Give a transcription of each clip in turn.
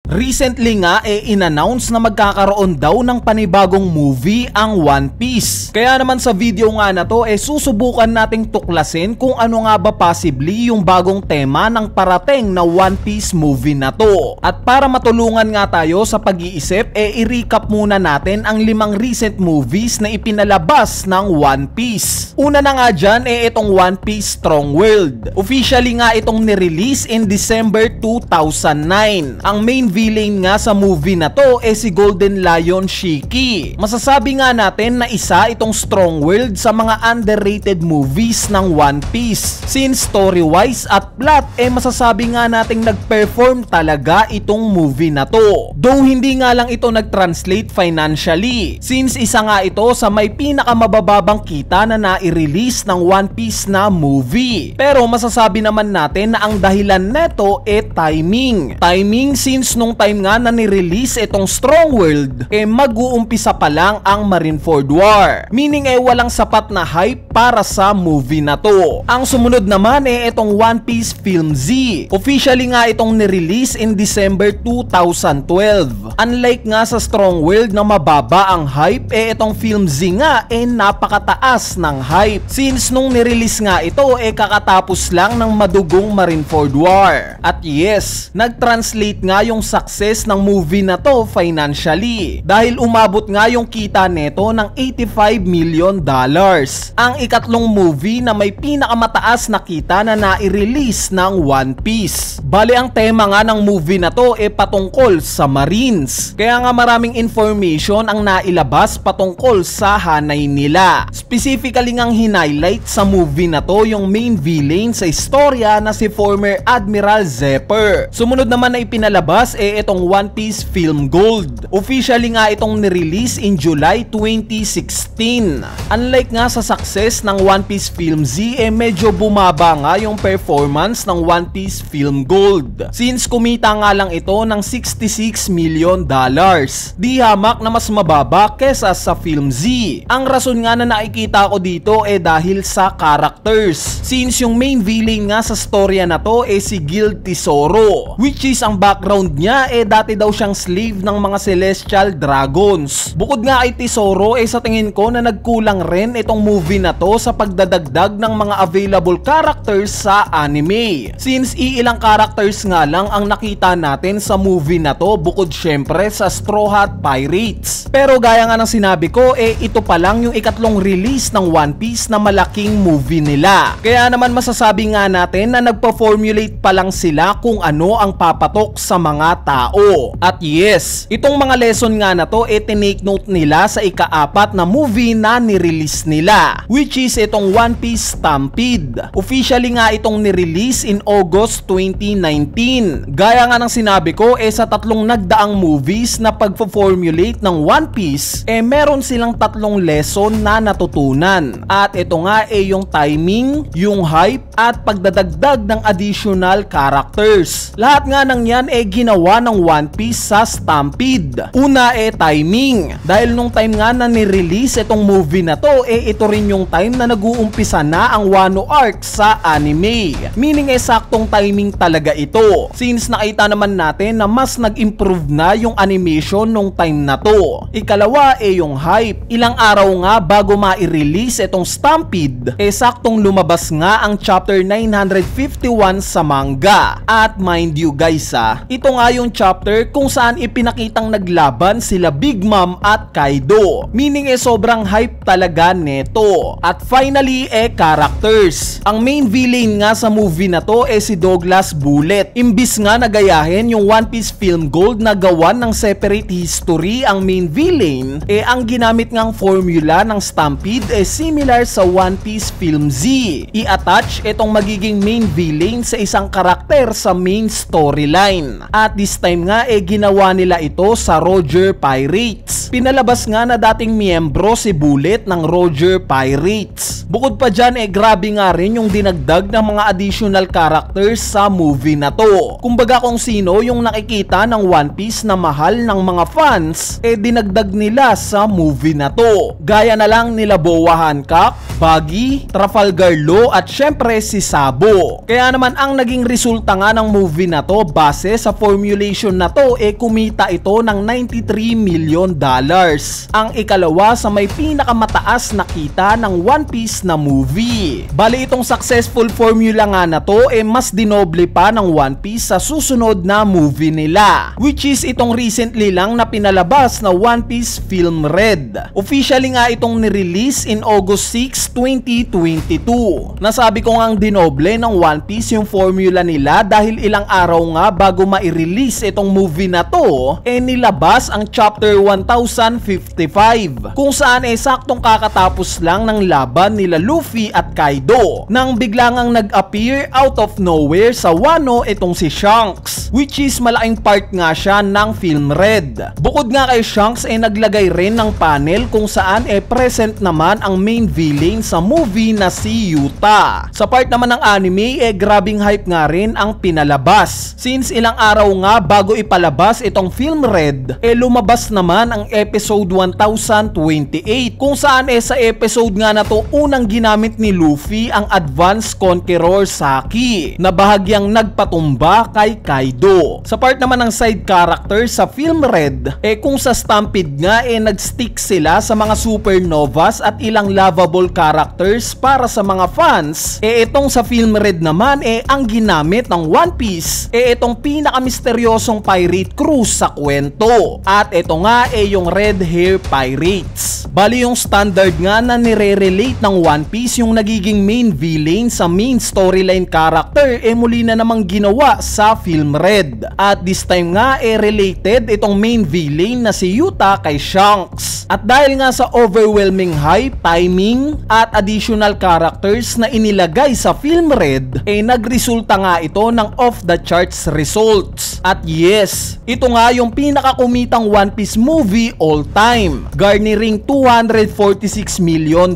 Recently nga in-announce na magkakaroon daw ng panibagong movie ang One Piece. Kaya naman sa video nga na to susubukan nating tuklasin kung ano nga ba possibly yung bagong tema ng parating na One Piece movie na to. At para matulungan nga tayo sa pag-iisip i-recap muna natin ang 5 recent movies na ipinalabas ng One Piece. Una na nga dyan itong One Piece Strong World. Officially nga itong nirelease in December 2009. Ang main villain nga sa movie na to si Golden Lion Shiki. Masasabi nga natin na isa itong Strong World sa mga underrated movies ng One Piece. Since story-wise at plot masasabi nga nating nag-perform talaga itong movie na to. Though hindi nga lang ito nag-translate financially, since isa nga ito sa may pinakamabababang kita na nai-release ng One Piece na movie. Pero masasabi naman natin na ang dahilan neto timing. Timing since nung time nga na ni-release itong Strong World mag-uumpisa pa lang ang Marineford War. Meaning walang sapat na hype para sa movie na to. Ang sumunod naman itong One Piece Film Z. Officially nga itong ni-release in December 2012. Unlike nga sa Strong World na mababa ang hype, itong Film Z nga napakataas ng hype. Since nung ni-release nga ito kakatapos lang ng madugong Marineford War. At yes, nag-translate nga yung success ng movie na to financially dahil umabot nga yung kita neto ng $85 million. Ang ikatlong movie na may pinakamataas na kita na nai-release ng One Piece. Bale ang tema nga ng movie na to patungkol sa Marines. Kaya nga maraming information ang nailabas patungkol sa hanay nila. Specifically ngang hinighlight sa movie na to yung main villain sa istorya na si former Admiral Zephyr. Sumunod naman na ipinalabas itong One Piece Film Gold. Officially nga itong nirelease in July 2016. Unlike nga sa success ng One Piece Film Z medyo bumaba nga yung performance ng One Piece Film Gold. Since kumita nga lang ito ng $66 million. Di hamak na mas mababa kesa sa Film Z. Ang rason nga na nakikita ko dito dahil sa characters. Since yung main villain nga sa storya na to si Guild Tesoro, which is ang background niya dati daw siyang slave ng mga Celestial Dragons. Bukod nga kay Tesoro sa tingin ko na nagkulang rin itong movie na to sa pagdadagdag ng mga available characters sa anime. Since iilang characters nga lang ang nakita natin sa movie na to bukod syempre sa Straw Hat Pirates. Pero gaya nga ng sinabi ko ito pa lang yung ikatlong release ng One Piece na malaking movie nila. Kaya naman masasabi nga natin na nagpa-formulate pa lang sila kung ano ang papatok sa mga tao. At yes, itong mga lesson nga na to tinake note nila sa ika-4 na movie na nirelease nila, which is itong One Piece Stampede. Officially nga itong nirelease in August 2019. Gaya nga ng sinabi ko sa tatlong nagdaang movies na pagpo-formulate ng One Piece meron silang tatlong lesson na natutunan. At ito nga yung timing, yung hype at pagdadagdag ng additional characters. Lahat nga ng yan ginawa ng One Piece sa Stampede. Una timing. Dahil nung time nga na ni-release itong movie na to ito rin yung time na nag-uumpisa na ang Wano arc sa anime. Meaning saktong timing talaga ito. Since nakita naman natin na mas nag-improve na yung animation nung time na to. Ikalawa yung hype. Ilang araw nga bago ma-release itong Stampede saktong lumabas nga ang chapter 951 sa manga. At mind you guys ito nga yung chapter kung saan ipinakitang naglaban sila Big Mom at Kaido. Meaning sobrang hype talaga neto. At finally characters. Ang main villain nga sa movie na to si Douglas Bullet. Imbis nga nagayahin yung One Piece Film Gold na gawan ng separate history ang main villain, ang ginamit ngang formula ng Stampede similar sa One Piece Film Z. I-attach itong magiging main villain sa isang karakter sa main storyline. At this time nga ginawa nila ito sa Roger Pirates. Pinalabas nga na dating miyembro si Bullet ng Roger Pirates. Bukod pa dyan grabe nga rin yung dinagdag ng mga additional characters sa movie na to. Kumbaga kung sino yung nakikita ng One Piece na mahal ng mga fans, dinagdag nila sa movie na to. Gaya na lang nila Boa Hancock, Buggy, Trafalgar Law at syempre si Sabo. Kaya naman ang naging resulta nga ng movie na to base sa formulation na to kumita ito ng $93 million. Ang ikalawa sa may pinakamataas na kita ng One Piece na movie. Bali itong successful formula nga na to mas dinoble pa ng One Piece sa susunod na movie nila, which is itong recently lang na pinalabas na One Piece Film Red. Officially nga itong nirelease in August 6, 2022. Nasabi ko ngang dinoble ng One Piece yung formula nila dahil ilang araw nga bago ma-release itong movie na to nilabas ang chapter 1055 kung saan saktong kakatapos lang ng laban nila Luffy at Kaido nang bigla ngang nag-appear out of nowhere sa Wano itong si Shanks, which is malaking part nga siya ng Film Red. Bukod nga kay Shanks naglagay rin ng panel kung saan present naman ang main villain sa movie na si Yuta. Sa part naman ng anime grabing hype nga rin ang pinalabas since ilang araw nga bago ipalabas itong Film Red lumabas naman ang episode 1028 kung saan sa episode nga na to unang ginamit ni Luffy ang Advanced Conqueror Saki na bahagyang nagpatumba kay Kaido. Sa part naman ng side character sa Film Red kung sa Stampede nga nagstick sila sa mga supernovas at ilang lovable characters para sa mga fans. Itong sa Film Red naman ang ginamit ng One Piece itong pinakamisteryosong pirate crew sa kwento. At ito nga yung Red Hair Pirates. Bali yung standard nga na nire-relate ng One Piece yung nagiging main villain sa main storyline character muli na namang ginawa sa Film Red. At this time nga related itong main villain na si Yuta kay Shanks. At dahil nga sa overwhelming hype, timing at additional characters na inilagay sa Film Red nagresulta nga ito ng off the charts results. At yes, ito nga yung pinakakumitang One Piece movie all time, garnering $246 million.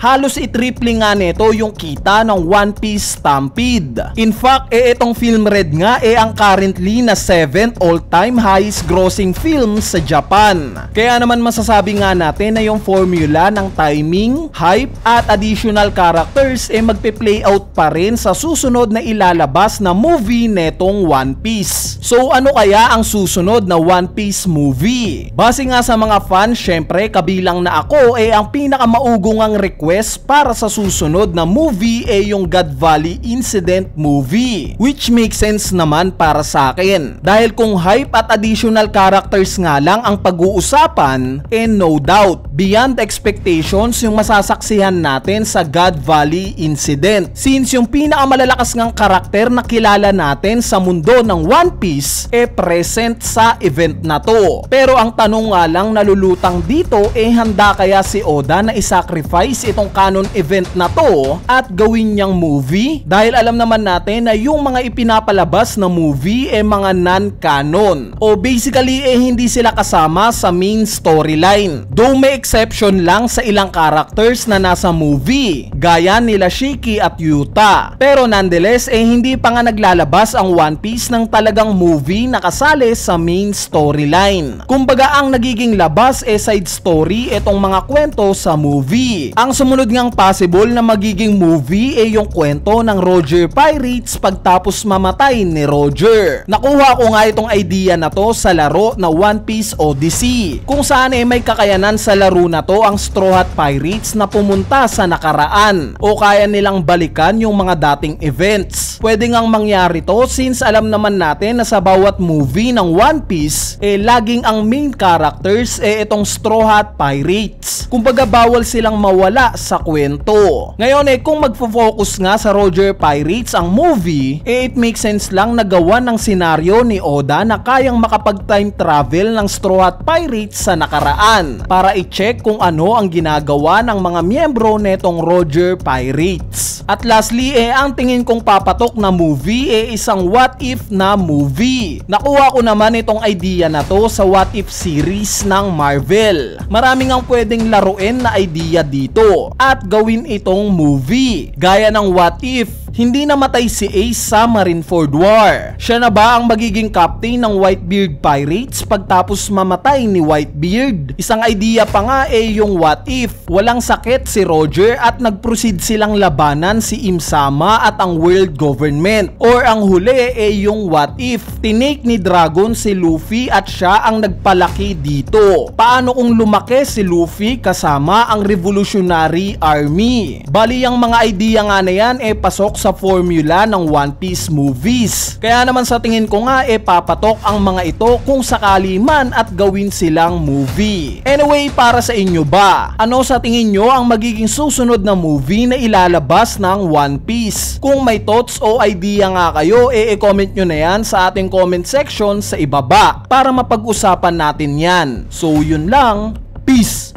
Halos i-triple nga nito yung kita ng One Piece Stampede. In fact, itong Film Red nga ang currently na 7th all-time highest grossing film sa Japan. Kaya naman masasabi nga natin na yung formula ng timing, hype at additional characters magpe-play out pa rin sa susunod na ilalabas na movie netong One Piece. So ano kaya ang susunod na One Piece movie? Base nga sa mga fans, syempre kabilang na ako ang pinakamaugungang request para sa susunod na movie yung God Valley Incident movie, which makes sense naman para sa akin dahil kung hype at additional characters nga lang ang pag-uusapan no doubt beyond expectations yung masasaksihan natin sa God Valley Incident since yung pinakamalalakas ngang karakter na kilala natin sa mundo ng One Piece present sa event na to. Pero ang tanong nga lang nalulutang dito handa kaya si Oda na isacrifice itong canon event na to at gawin niyang movie? Dahil alam naman natin na yung mga ipinapalabas na movie mga non-canon o basically hindi sila kasama sa main storyline. Though may exception lang sa ilang characters na nasa movie gaya nila Shiki at Yuta. Pero nonetheless hindi pa nga naglalabas ang One Piece ng talagang movie na kasali sa main storyline. Kumbaga ang nagiging labas side story itong mga kwento sa movie. Ang sumunod ngang possible na magiging movie yung kwento ng Roger Pirates pagtapos mamatay ni Roger. Nakuha ko nga itong idea na to sa laro na One Piece Odyssey kung saan may kakayanan sa laro na to ang Straw Hat Pirates na pumunta sa nakaraan o kaya nilang balikan yung mga dating events. Pwede ngang mangyari to since alam naman natin na sa bawat movie ng One Piece laging ang main characters itong Straw Hat Pirates. Kumbaga bawal silang mawala sa kwento. Ngayon kung magfo-focus nga sa Roger Pirates ang movie it makes sense lang na gawa ng senaryo ni Oda na kayang makapag-time travel ng Straw Hat Pirates sa nakaraan para i-check kung ano ang ginagawa ng mga miyembro netong Roger Pirates. At lastly ang tingin kong papatok na movie isang what if na movie. Nakuha ko naman itong idea na to sa What If series ng Marvel. Marami ngang pwedeng laruin na idea dito at gawin itong movie. Gaya ng what if hindi namatay si Ace sa Marineford War. Siya na ba ang magiging captain ng Whitebeard Pirates pagtapos mamatay ni Whitebeard? Isang idea pa nga yung what if walang sakit si Roger at nag-proceed silang labanan si Imsama at ang world government. Or ang huli yung what if tinake ni Dragon si Luffy at siya ang nagpalaki dito. Paano kung lumaki si Luffy kasama ang Revolutionary Army? Bali ang mga idea nga na yan pasok sa formula ng One Piece movies. Kaya naman sa tingin ko nga papatok ang mga ito kung sakali man at gawin silang movie. Anyway, para sa inyo ba? Ano sa tingin nyo ang magiging susunod na movie na ilalabas ng One Piece? Kung may thoughts o idea nga kayo, i-comment nyo na yan sa ating comment section sa ibaba para mapag-usapan natin yan. So yun lang, peace!